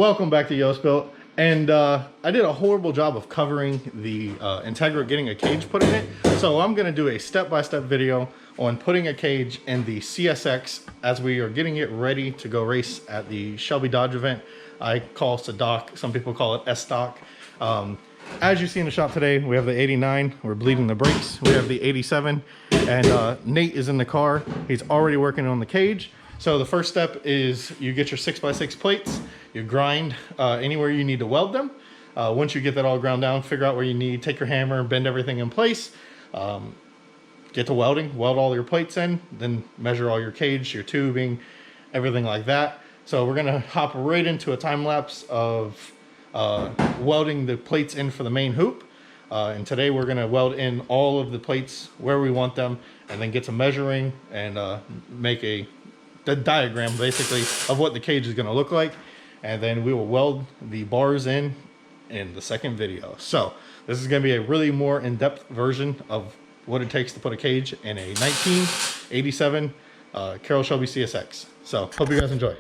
Welcome back to Yost Built. And I did a horrible job of covering the Integra getting a cage put in it. So I'm gonna do a step-by-step video on putting a cage in the CSX as we are getting it ready to go race at the Shelby Dodge event. I call Sadok, some people call it S-Stock. As you see in the shop today, we have the 89, we're bleeding the brakes. We have the 87, and Nate is in the car. He's already working on the cage. So the first step is you get your 6x6 plates, you grind anywhere you need to weld them. Once you get that all ground down, figure out where you need, take your hammer, bend everything in place, get to welding, weld all your plates in, then measure all your cage, your tubing, everything like that. So we're gonna hop right into a time lapse of welding the plates in for the main hoop. And today we're gonna weld in all of the plates where we want them, and then get to measuring and make the diagram basically of what the cage is gonna look like. And then we will weld the bars in the second video. So this is gonna be a really more in-depth version of what it takes to put a cage in a 1987 Carroll Shelby CSX. So hope you guys enjoy.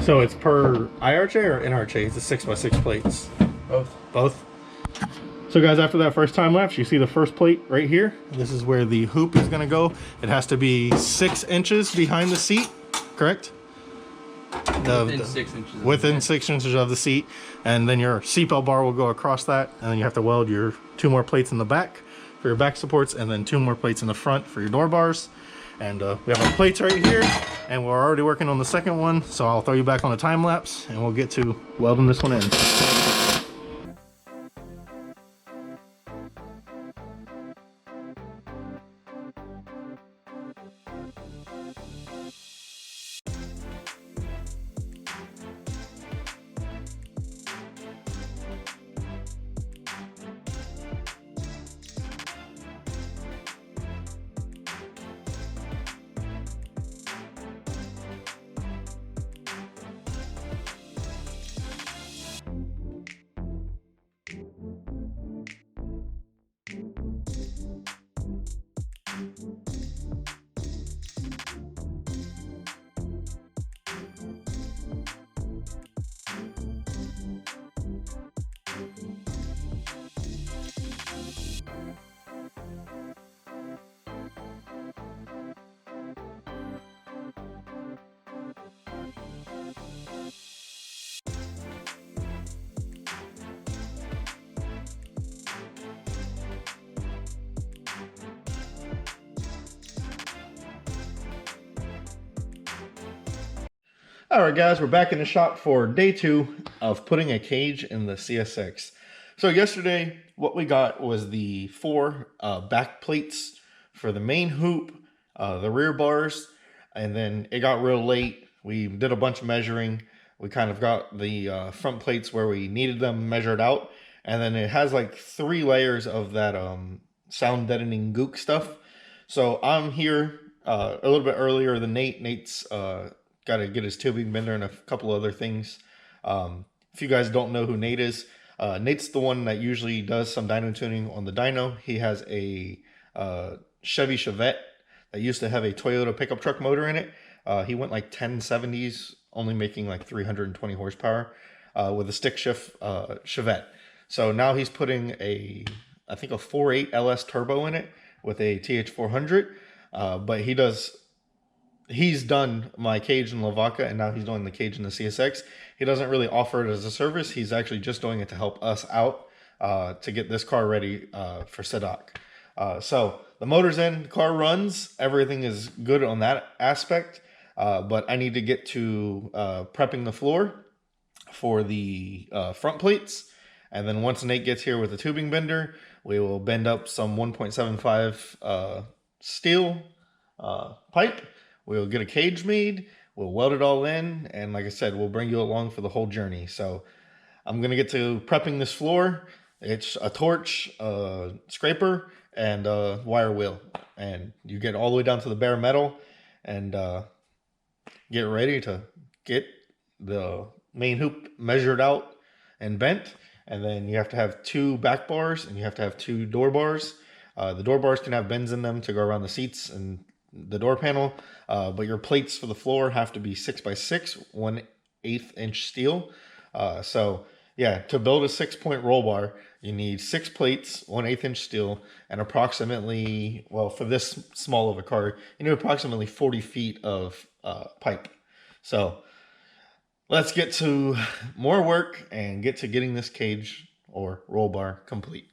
So it's per IRJ or NRJ? It's the 6x6 plates. Both. So guys, after that first time lapse, you see the first plate right here. This is where the hoop is gonna go. It has to be 6 inches behind the seat, correct? Within 6 inches. Within 6 inches of the seat. And then your seatbelt bar will go across that. And then you have to weld your 2 more plates in the back for your back supports, and then 2 more plates in the front for your door bars. And we have our plates right here, and we're already working on the second one. So I'll throw you back on a time lapse and we'll get to welding this one in. All right, guys, we're back in the shop for day 2 of putting a cage in the CSX. So yesterday, what we got was the 4 back plates for the main hoop, the rear bars, and then it got real late. We did a bunch of measuring. We kind of got the front plates where we needed them measured out, and then it has like 3 layers of that sound deadening gook stuff. So I'm here a little bit earlier than Nate. Nate's got to get his tubing bender and a couple other things. If you guys don't know who Nate is, Nate's the one that usually does some dyno tuning on the dyno. He has a Chevy Chevette that used to have a Toyota pickup truck motor in it. He went like 1070s, only making like 320 horsepower with a stick shift Chevette. So now he's putting I think a 4.8 LS turbo in it with a TH400. But he does he's done my cage in Lavaca, and now he's doing the cage in the CSX. He doesn't really offer it as a service. He's actually just doing it to help us out to get this car ready for Sadok. So the motor's in, the car runs, everything is good on that aspect. But I need to get to prepping the floor for the front plates. And then once Nate gets here with the tubing bender, we will bend up some 1.75 steel pipe. We'll get a cage made. We'll weld it all in. And like I said, we'll bring you along for the whole journey. So I'm going to get to prepping this floor. It's a torch, a scraper, and a wire wheel. And you get all the way down to the bare metal and get ready to get the main hoop measured out and bent. And then you have to have 2 back bars and you have to have 2 door bars. The door bars can have bends in them to go around the seats and the door panel. But your plates for the floor have to be 6x6, 1/8 inch steel. So yeah, to build a 6-point roll bar, you need 6 plates, 1/8 inch steel, and approximately, well, for this small of a car, you need approximately 40 feet of pipe. So let's get to more work and get to getting this cage or roll bar complete.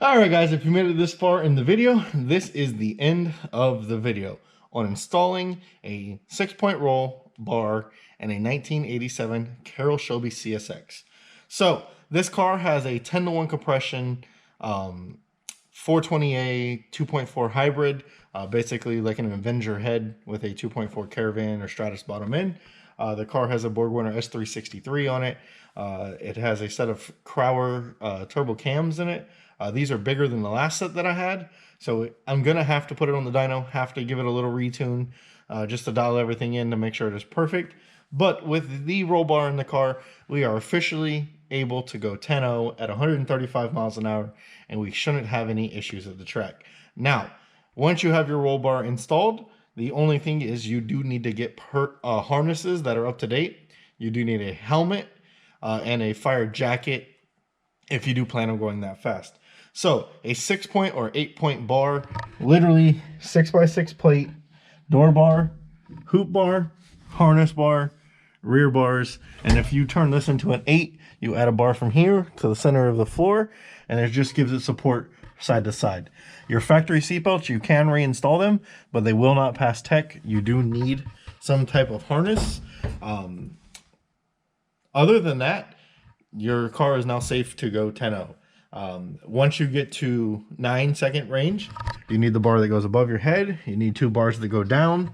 All right, guys, if you made it this far in the video, this is the end of the video on installing a 6-point roll bar and a 1987 Carroll Shelby CSX. So this car has a 10-to-1 compression, 420A 2.4 hybrid, basically like an Avenger head with a 2.4 Caravan or Stratus bottom end. The car has a BorgWarner S363 on it. It has a set of Crowler turbo cams in it. These are bigger than the last set that I had, so I'm gonna have to put it on the dyno, have to give it a little retune, just to dial everything in to make sure it is perfect. But with the roll bar in the car, we are officially able to go 10-0 at 135 miles an hour, and we shouldn't have any issues at the track. Now, once you have your roll bar installed, the only thing is you do need to get harnesses that are up to date. You do need a helmet and a fire jacket if you do plan on going that fast. So a 6-point or 8-point bar, literally 6x6 plate, door bar, hoop bar, harness bar, rear bars, and if you turn this into an 8, you add a bar from here to the center of the floor, and it just gives it support side to side. Your factory seatbelts, you can reinstall them, but they will not pass tech. You do need some type of harness. Other than that, your car is now safe to go 10-0. Once you get to 9-second range, you need the bar that goes above your head. You need 2 bars that go down.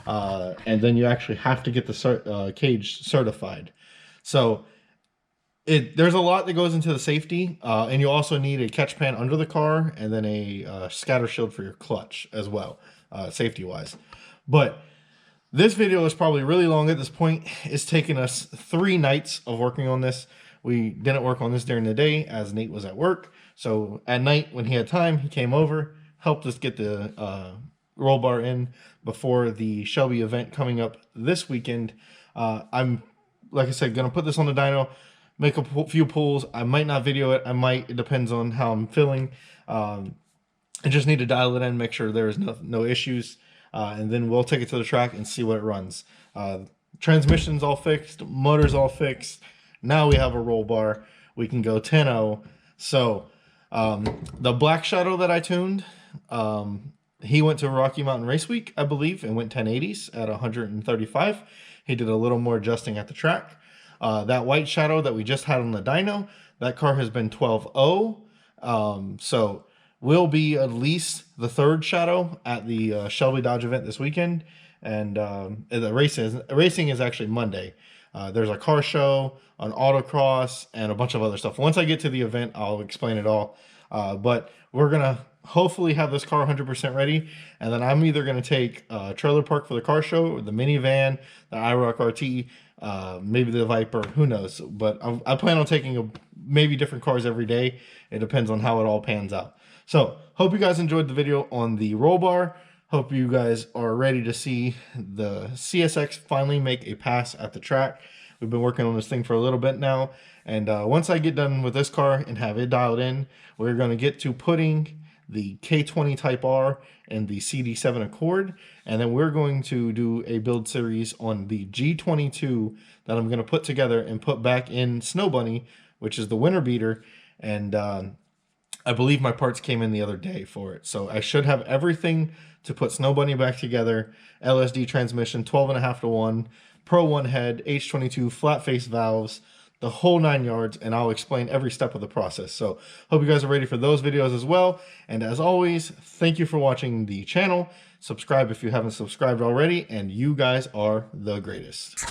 And then you actually have to get the cage certified. So there's a lot that goes into the safety, and you also need a catch pan under the car and then a scatter shield for your clutch as well, safety wise. But this video is probably really long at this point. It's taken us 3 nights of working on this. We didn't work on this during the day as Nate was at work. So at night when he had time, he came over, helped us get the roll bar in before the Shelby event coming up this weekend. I'm, like I said, going to put this on the dyno, make a few pulls. I might not video it. I might. It depends on how I'm feeling. I just need to dial it in, make sure there's no issues. And then we'll take it to the track and see what it runs. Transmission's all fixed. Motor's all fixed. Now we have a roll bar. We can go 10-0. So the Black Shadow that I tuned, he went to Rocky Mountain Race Week, I believe, and went 1080s at 135. He did a little more adjusting at the track. That White Shadow that we just had on the dyno, that car has been 12-0. So will be at least the 3rd Shadow at the Shelby Dodge event this weekend. And the racing is actually Monday. There's a car show, an autocross, and a bunch of other stuff. Once I get to the event, I'll explain it all. But we're going to hopefully have this car 100% ready. And then I'm either going to take Trailer Park for the car show, or the minivan, the IROC RT, maybe the Viper, who knows. But I plan on taking maybe different cars every day. It depends on how it all pans out. So hope you guys enjoyed the video on the roll bar. Hope you guys are ready to see the CSX finally make a pass at the track. We've been working on this thing for a little bit now. And once I get done with this car and have it dialed in, we're going to get to putting the K20 Type R and the CD7 Accord. And then we're going to do a build series on the G22 that I'm going to put together and put back in Snow Bunny, which is the winter beater. And I believe my parts came in the other day for it. So I should have everything to put Snow Bunny back together. LSD transmission, 12.5-to-1, Pro 1 head, H22, flat face valves, the whole 9 yards, and I'll explain every step of the process. So hope you guys are ready for those videos as well. And as always, thank you for watching the channel. Subscribe if you haven't subscribed already, and you guys are the greatest.